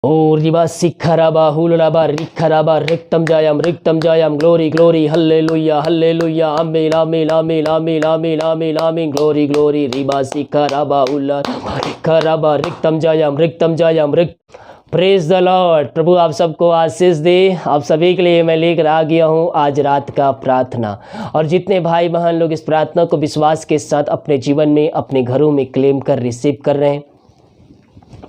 ओ रिबा सिखराबा हुलराबा रिखराबा रिक्तम जायम glory glory hallelujah hallelujah आमीन आमीन आमीन आमीन आमीन आमीन आमीन ग्लोरी ग्लोरी रिबा सिखराबा हुलराबा रिखराबा रिक्तम जायम रिक प्रेज द लॉर्ड। प्रभु आप सबको आशीष दे। आप सभी के लिए मैं लेकर आ गया हूँ आज रात का प्रार्थना, और जितने भाई बहन लोग इस प्रार्थना को विश्वास के साथ अपने जीवन में अपने घरों में क्लेम कर रिसीव कर रहे हैं,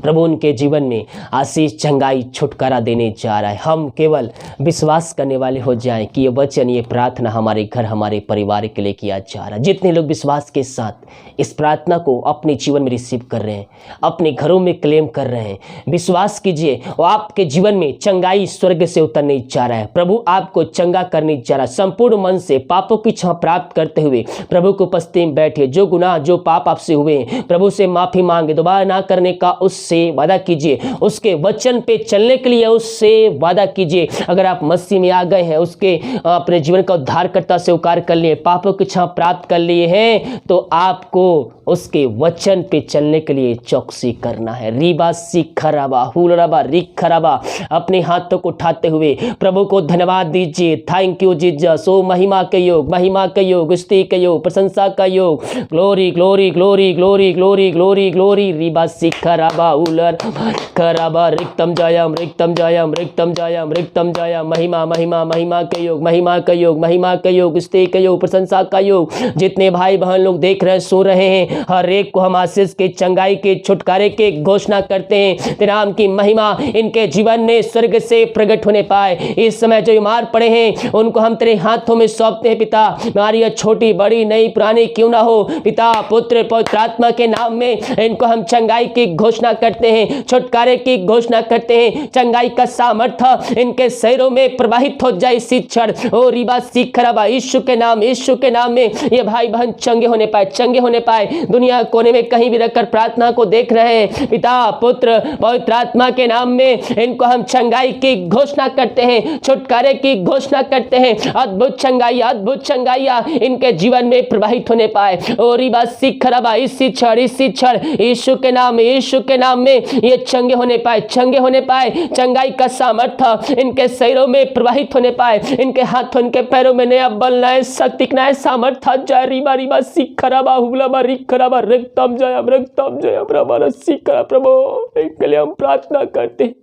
प्रभु उनके जीवन में आशीष चंगाई छुटकारा देने जा रहा है। हम केवल विश्वास करने वाले हो जाएं कि ये वचन ये प्रार्थना हमारे घर हमारे परिवार के लिए किया जा रहा है। जितने लोग विश्वास के साथ इस प्रार्थना को अपने जीवन में रिसीव कर रहे हैं, अपने घरों में क्लेम कर रहे हैं, विश्वास कीजिए वो आपके जीवन में चंगाई स्वर्ग से उतरने जा रहा है। प्रभु आपको चंगा करने जा रहा है। संपूर्ण मन से पापों की क्षमा प्राप्त करते हुए प्रभु को उपस्थिति में बैठिए। जो गुनाह जो पाप आपसे हुए हैं प्रभु से माफी मांगे, दोबारा ना करने का उससे वादा कीजिए, उसके वचन पे चलने के लिए उससे वादा कीजिए। अगर आप मसीह में आ गए हैं, उसके अपने जीवन का उद्धारकर्ता स्वीकार कर लिए, पापों की क्षमा प्राप्त कर लिए हैं, तो आपको उसके वचन पे चलने के लिए चौकसी करना है। रीबा सिखराबा हुलराबा रिखराबा अपने हाथों को उठाते हुए प्रभु को धन्यवाद दीजिए। Thank you Jesus. ओ महिमा के योग स्तुति के योग प्रशंसा का योग। Glory glory glory glory glory glory glory रीबा सिखराबा हुलर खराबा रिक्तम जायम महिमा महिमा महिमा के योग स्तुति के योग प्रशंसा का योग। जितने भाई बहन लोग देख रहे हैं सुन रहे हैं, हर एक को हम आशीष के चंगाई के छुटकारे के घोषणा करते हैं। तेरे नाम की महिमा इनके जीवन में स्वर्ग से प्रकट होने पाए। इस समय जो बीमार पड़े हैं उनको हम तेरे हाथों में सौंपते हैं पिता। बीमारी छोटी बड़ी नई पुरानी क्यों ना हो पिता, पुत्र पवित्र आत्मा के नाम में इनको हम चंगाई की घोषणा करते हैं, छुटकारे की घोषणा करते हैं। चंगाई का सामर्थ्य इनके शरीरों में प्रवाहित हो जाए इसी क्षण। ओ रिबा सिखराबा यीशु के नाम में ये भाई बहन चंगे होने पाए। दुनिया कोने में कहीं भी रखकर प्रार्थना को देख रहे हैं, पिता पुत्र पवित्र आत्मा के नाम में इनको हम चंगाई की घोषणा करते हैं, छुटकारे की घोषणा करते हैं। अद्भुत चंगाइयां इनके जीवन में प्रवाहित होने पाए। ओ रिबा सिखराबा इसी क्षण यीशु के नाम में ये चंगे होने पाए। चंगाई का सामर्थ्य इनके शरीरों में प्रवाहित होने पाए। इनके हाथों इनके पैरों में नया बल नया शक्ति नया सामर्थ्य जाए। रिबा सिखराबा हुलबा रिखराबा रक्तम जयम प्रभु सिखरा। प्रभु इनके लिए हम प्रार्थना करते हैं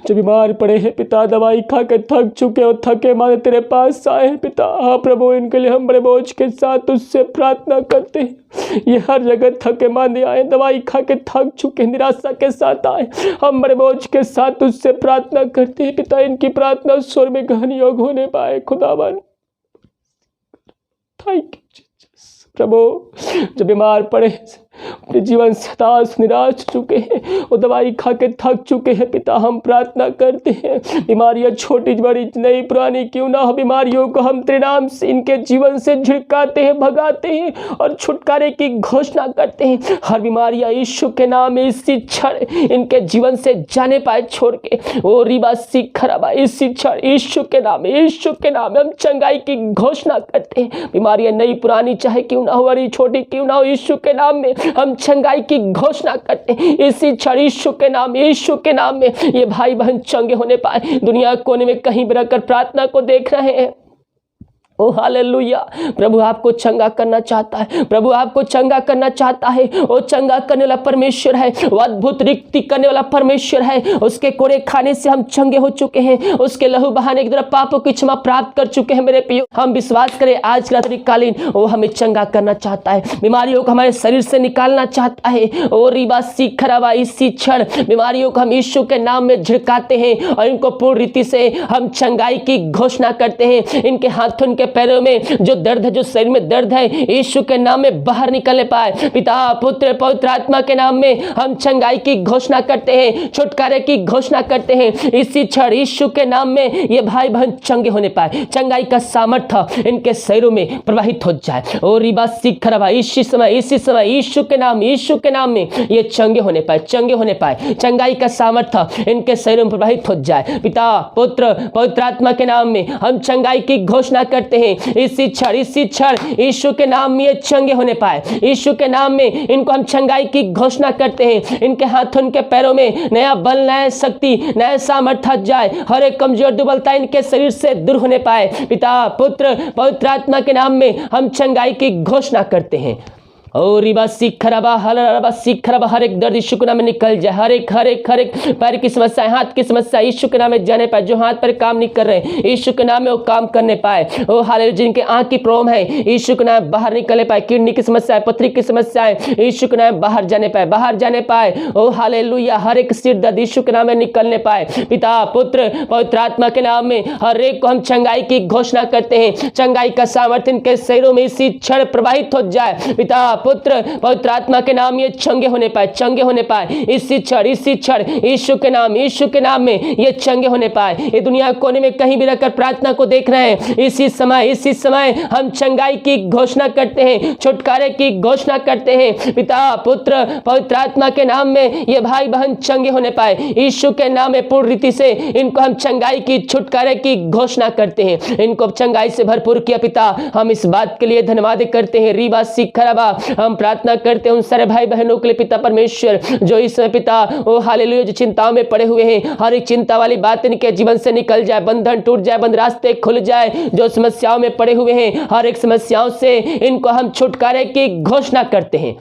जो बीमार पड़े हैं पिता, दवाई खा के थक चुके और थके मारे तेरे पास आए हैं पिता। हाँ प्रभु, इनके लिए हम बड़े बोझ के साथ उससे प्रार्थना करते हैं। ये हर जगह थके मांदे आए, दवाई खा के थक चुके, निराशा के साथ आए, हम बड़े बोझ के साथ उससे प्रार्थना करते हैं पिता। इनकी प्रार्थना स्वर में गहन योग होने पाए खुदावन। Thank you Jesus. प्रभु जो बीमार पड़े अपने जीवन से हताश निराश चुके हैं, वो दवाई खा के थक चुके हैं पिता, हम प्रार्थना करते हैं। बीमारियां छोटी बड़ी नई पुरानी क्यों ना हो, बीमारियों को हम तेरे नाम से इनके जीवन से झिड़काते हैं, भगाते हैं और छुटकारे की घोषणा करते हैं। हर बीमारियां यीशु के नाम में इसी क्षण इनके जीवन से जाने पाए छोड़ के। ओ रिबा सिखराबा इसी क्षण यीशु के नाम में हम चंगाई की घोषणा करते हैं। बीमारियां नई पुरानी चाहे क्यों ना हो, बड़ी छोटी क्यों ना हो, यीशु के नाम में हम चंगाई की घोषणा करते हैं। इसी क्षण यीशु के नाम में ये भाई बहन चंगे होने पाए। दुनिया कोने में कहीं भी रहकर प्रार्थना को देख रहे हैं। ओ हालेलुया। प्रभु आपको चंगा करना चाहता है, प्रभु आपको चंगा करना चाहता है। वो चंगा करने वाला परमेश्वर है, वो अद्भुत रिक्ति करने वाला परमेश्वर है। उसके कोड़े खाने से हम चंगे हो चुके हैं, उसके लहू बहाने की तरफ पापों की क्षमा प्राप्त कर चुके हैं। मेरे प्रियो, हम विश्वास करें आज रात्रि कालीन वो हमें चंगा करना चाहता है, बीमारियों को हमारे शरीर से निकालना चाहता है। ओ रिबा सिखराबा इसी क्षण बीमारियों को हम यीशु के नाम में झिड़काते हैं और इनको पूर्ण रीति से हम चंगाई की घोषणा करते हैं। इनके हाथों के पैरों में जो दर्द है, जो शरीर में दर्द है, यीशु के नाम में बाहर निकलने पाए। पिता पुत्र पवित्र आत्मा के नाम में हम चंगाई की घोषणा करते हैं, छुटकारे की घोषणा करते हैं। इसी क्षण यीशु के नाम में ये भाई बहन चंगे होने पाए। चंगाई का सामर्थ्य इनके शरीरों में प्रवाहित हो जाए। और रिबा सिखराबा इसी समय यीशु के नाम में ये चंगे होने पाए। चंगाई का सामर्थ्य इनके शरीरों में प्रवाहित हो जाए। पिता पुत्र पवित्र आत्मा के नाम में हम चंगाई की घोषणा करते करते हैं इसी क्षण यीशु के नाम में ये चंगे होने पाए। यीशु के नाम में इनको हम चंगाई की घोषणा करते हैं। इनके हाथों इनके पैरों में नया बल, नया शक्ति, नया सामर्थ्य जाए। हर एक कमजोर दुर्बलता इनके शरीर से दूर होने पाए। पिता पुत्र पवित्र आत्मा के नाम में हम चंगाई की घोषणा करते हैं। और रिबा सीखरबा हलरबा सीखरबा, हर एक दर्द यीशु के नाम में निकल जाए। हर एक पैर की समस्या, हाथ की समस्या यीशु के नाम में जाने पाए। जो हाथ पर काम नहीं कर रहे यीशु के नाम में वो काम करने पाए। ओ हालेलुया, जिनके आंख की प्रॉब्लम है यीशु के नाम बाहर निकलने पाए। किडनी की समस्या है, पथरी की समस्या है, यीशु के नाम बाहर जाने पाए। ओ हालेलुया, हर एक सिर दर्द यीशु के नाम में निकलने पाए। पिता पुत्र पवित्र आत्मा के नाम में हर एक को हम चंगाई की घोषणा करते हैं। चंगाई का सामर्थ्य इनके शरीरों में इसी क्षण प्रवाहित हो जाए। पिता पुत्र पवित्र आत्मा के नाम ये चंगे होने पाए। इसी क्षण यीशु के नाम में ये चंगे होने पाए। ये दुनिया कोने में कहीं भी रहकर प्रार्थना को देख रहे हैं, इसी समय हम चंगाई की घोषणा करते हैं, छुटकारे की घोषणा करते हैं। पिता पुत्र पवित्र आत्मा के नाम में ये भाई बहन चंगे होने पाए। यीशु के नाम में पूर्ण रीति से इनको हम चंगाई की, छुटकारे की घोषणा करते हैं। इनको चंगाई से भरपूर किया पिता, हम इस बात के लिए धन्यवाद करते हैं। रीबा सीखरबा, हम प्रार्थना करते हैं उन सारे भाई बहनों के लिए पिता परमेश्वर, जो इस समय पिता ओ हालेलुया जो चिंताओं में पड़े हुए हैं। हर एक चिंता वाली बात इनके जीवन से निकल जाए, बंधन टूट जाए, बंद रास्ते खुल जाए। जो समस्याओं में पड़े हुए हैं हर एक समस्याओं से इनको हम छुटकारे की घोषणा करते हैं।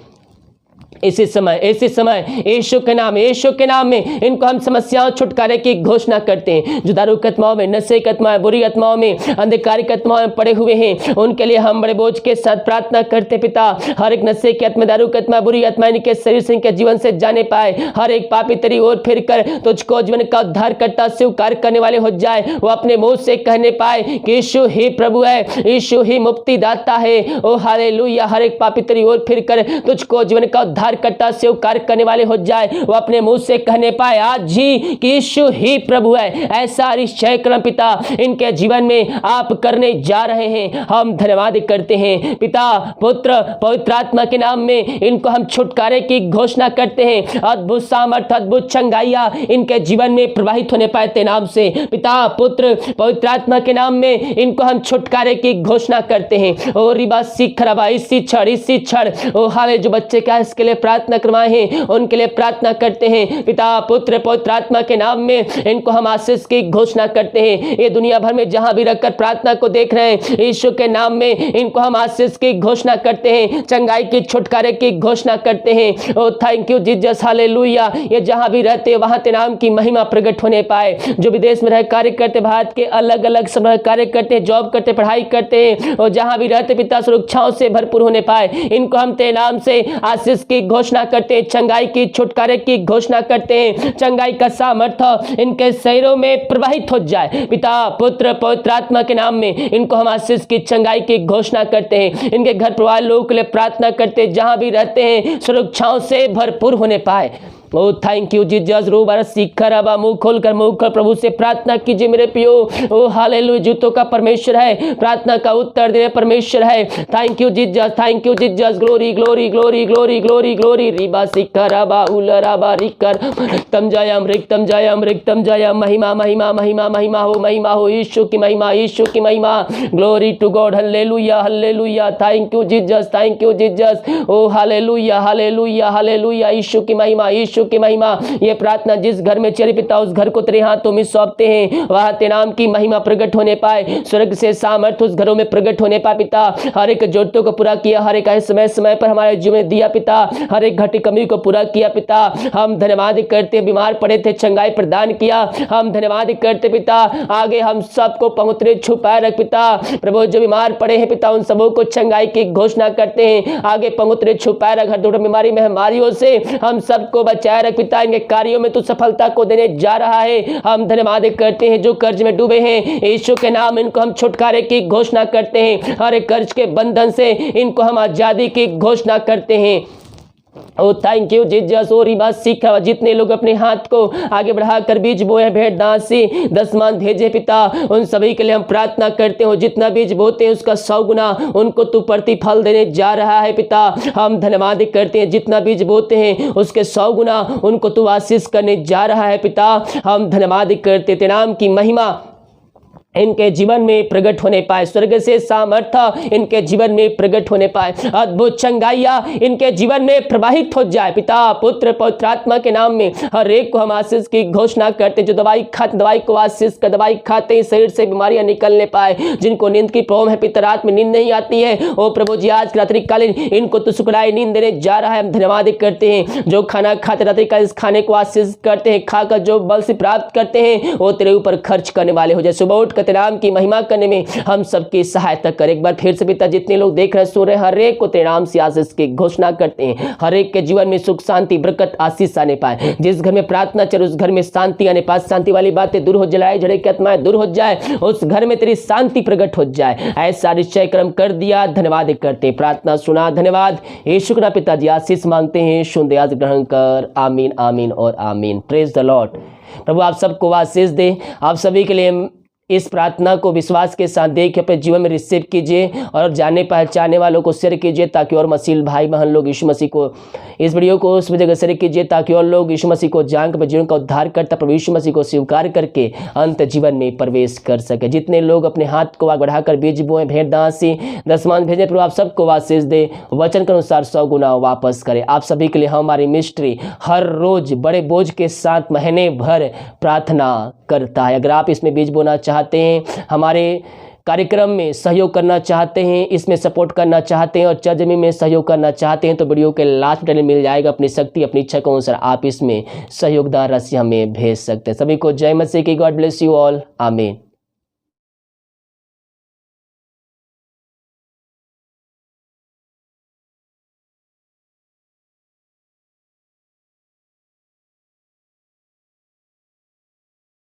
इसी समय यीशु के नाम में इनको हम समस्याओं छुटकारे की घोषणा करते हैं। जो दारू की आत्माओं में, नशे की आत्माओं, बुरी आत्माओं में, अंधकार की आत्माओं में पड़े हुए हैं, उनके लिए हम बड़े बोझ के साथ प्रार्थना करते पिता। हर एक नशे की आत्मा, दारू की आत्मा, बुरी आत्मा इनके शरीर से, इनके जीवन से जाने पाए। हर एक पापी तेरी ओर फिर कर तुझको जीवन का उद्धार करता स्वीकार करने वाले हो जाए। वो अपने मुंह से कहने पाए कि यीशु ही प्रभु है, यीशु ही मुक्ति दाता है। ओ हालेलुया, हर एक पापी तेरी ओर फिर कर तुझको जीवन का उद्धार करता स्वीकार करने वाले हो जाए। वो अपने मुंह से कहने पाए आज ही कि यीशु ही प्रभु है। ऐसा निश्चय करम पिता इनके जीवन में आप करने जा रहे हैं। हम धन्यवाद करते हैं पिता पुत्र पवित्र आत्मा के नाम में इनको हम छुटकारे की घोषणा करते हैं। अद्भुत सामर्थ, अद्भुत चंगाइयां इनके जीवन में प्रवाहित होने पाए तेरे नाम से। पिता पुत्र पवित्र आत्मा के नाम में इनको हम छुटकारे की घोषणा करते हैं। और रिबा सीखरबा, इसी क्षण ओ हाले जो बच्चे क्या इसके लिए प्रार्थना करवाए हैं उनके लिए प्रार्थना करते हैं। पिता पुत्र पवित्र आत्मा के नाम में इनको हम आशीष की घोषणा करते हैं। ये दुनिया भर में जहां भी रखकर प्रार्थना को देख रहे हैं यीशु के नाम में इनको हम आशीष की घोषणा करते हैं, चंगाई की, छुटकारे की घोषणा करते हैं। ओ थैंक यू जीसस, हालेलुया। ये जहां भी रहते वहां तेरे नाम की महिमा प्रकट होने पाए। जो विदेश में रह कार्य करते, भारत के अलग अलग समय कार्य करते, जॉब करते, पढ़ाई करते हैं, और जहां भी रहते पिता सुरक्षाओं से भरपूर होने पाए। इनको हम तेरे नाम से आशीष की घोषणा करते हैं, चंगाई की, छुटकारे की घोषणा करते हैं। चंगाई का सामर्थ्य इनके शरीरों में प्रवाहित हो जाए। पिता पुत्र पवित्र आत्मा के नाम में इनको हम आशीष की, चंगाई की घोषणा करते हैं। इनके घर परिवार लोगों के लिए प्रार्थना करते हैं, जहां भी रहते हैं सुरक्षाओं से भरपूर होने पाए। ओ थैंक यू जीसस। रोबारा सीखर अब मुंह खोलकर प्रभु से प्रार्थना कीजिए मेरे पियो। ओ हालेलुया, जूतों का परमेश्वर है, प्रार्थना का उत्तर देने परमेश्वर है। Thank you Jesus, thank you Jesus. Glory glory glory glory glory glory. रिबा सीखर अब उलराबा रिकर तम जयम रिक्तम जयम। महिमा महिमा महिमा महिमा हो यीशु की महिमा, यीशु की महिमा। Glory to God, hallelujah hallelujah. Thank you Jesus, thank you Jesus. Oh hallelujah hallelujah hallelujah. यीशु की महिमा, यीशु की महिमा। ये प्रार्थना जिस घर में चली पिता उस घर को तेरे हाथों में सौंपते हैं, वहां तेरे नाम की महिमा प्रकट होने पाए। स्वर्ग से सामर्थ उस घरों में प्रकट होने पाए पिता। हर एक जरूरतों को पूरा किया, हर एक समय पर हमारे जीवन में दिया पिता। हर एक घटी कमी को पूरा किया पिता। हम धन्यवाद करते, बीमार पड़े थे चंगाई प्रदान किया। हम धन्यवाद करते पिता। आगे हम सबको पहुंचने छुपाए रख पिता। प्रभु जो बीमार पड़े हैं पिता उन सबों को चंगाई की घोषणा करते हैं। आगे पहुंचने छुपाए रख, हर दौड़ बीमारी महामारियों से हम सबको बचाए रख पिता। इनके कार्यों में तू सफलता को देने जा रहा है। हम धन्यवाद करते हैं। जो कर्ज में डूबे हैं यीशु के नाम इनको हम छुटकारे की घोषणा करते हैं। हर एक कर्ज के बंधन से इनको हम आजादी की घोषणा करते हैं। ओ थैंक यू जीसस। और ये बात सीखा, जितने लोग अपने हाथ को आगे बढ़ाकर बीज बोए, भेंट दासी दसमान भेजे पिता, उन सभी के लिए हम प्रार्थना करते हो। जितना बीज बोते हैं उसका 100 गुना उनको तू प्रतिफल देने जा रहा है पिता। हम धन्यवाद करते हैं। जितना बीज बोते हैं उसके 100 गुना उनको तू आशीष करने जा रहा है पिता। हम धन्यवाद करते, तेरे नाम की महिमा इनके जीवन में प्रकट होने पाए, स्वर्ग से सामर्थ्य इनके जीवन में प्रकट होने पाए, अद्भुत चंगाइयाँ इनके जीवन में प्रवाहित हो जाए। पिता पुत्र पवित्र आत्मा के नाम में हर एक को हम आशीष की घोषणा करते, जो दवाई को आशीष का दवाई खाते ही शरीर से बीमारियां निकलने पाए, जिनको नींद की प्रॉब्लम है, पिता रात में नींद नहीं आती है, ओ प्रभु जी आज रात्रि कालीन इनको तो सुखदायी नींद देने जा रहा है। हम धन्यवाद करते हैं, जो खाना खाते रात्रि का इस खाने को आशीष करते हैं, खाकर जो बल से प्राप्त करते हैं वो तेरे ऊपर खर्च करने वाले हो जाए। सुबह उठ तेरे नाम की महिमा करने में हम सबकी सहायता कर। एक बार फिर से पिता जितने लोग देख रहे हैं सुन रहे हैं, हर एक को तेरे नाम से आशीष की घोषणा करते हैं, हर एक के जीवन में सुख शांति बरकत आशीष आने पाए। जिस घर में प्रार्थना चले उस घर में शांति आने पाए, शांति वाली बातें दूर हो जाए, झड़े की आत्माएं दूर हो जाए, उस घर में तेरी शांति प्रकट हो जाए। ऐसा निश्चय कर्म कर दिया, धन्यवाद करते, प्रार्थना सुना, धन्यवाद यीशु का पिताजी आशीष मांगते हैं, सुन आज ग्रहण कर, आमीन आमीन और आमीन। Praise the Lord. प्रभु आप सबको आशीष दे, आप सभी के लिए इस प्रार्थना को विश्वास के साथ देख अपने जीवन में रिसीव कीजिए और जाने पहचाने वालों को शेयर कीजिए, ताकि और मसीह भाई बहन लोग यीशु मसीह को इस वीडियो को उस जगह शेयर कीजिए, ताकि और लोग यीशु मसीह को जान कर जीवन का उद्धार करता प्रभु यीशु मसीह को स्वीकार करके अंत जीवन में प्रवेश कर सके। जितने लोग अपने हाथ को आगे बढ़ाकर बीज बोए, भेंट दासी दसमान भेजे, प्रभु आप सबको आशीष दे, वचन के अनुसार 100 गुना वापस करे। आप सभी के लिए हमारी मिस्ट्री हर रोज बड़े बोझ के साथ महीने भर प्रार्थना करता है। अगर आप इसमें बीज बोना चाहते हैं, हमारे कार्यक्रम में सहयोग करना चाहते हैं, इसमें सपोर्ट करना चाहते हैं और चर्च में सहयोग करना चाहते हैं, तो वीडियो के लास्ट में मिल जाएगा। अपनी शक्ति अपनी इच्छा के अनुसार आप इसमें सहयोगदान राशि हमें भेज सकते हैं। सभी को जय मसीह की। God bless you all. आमीन।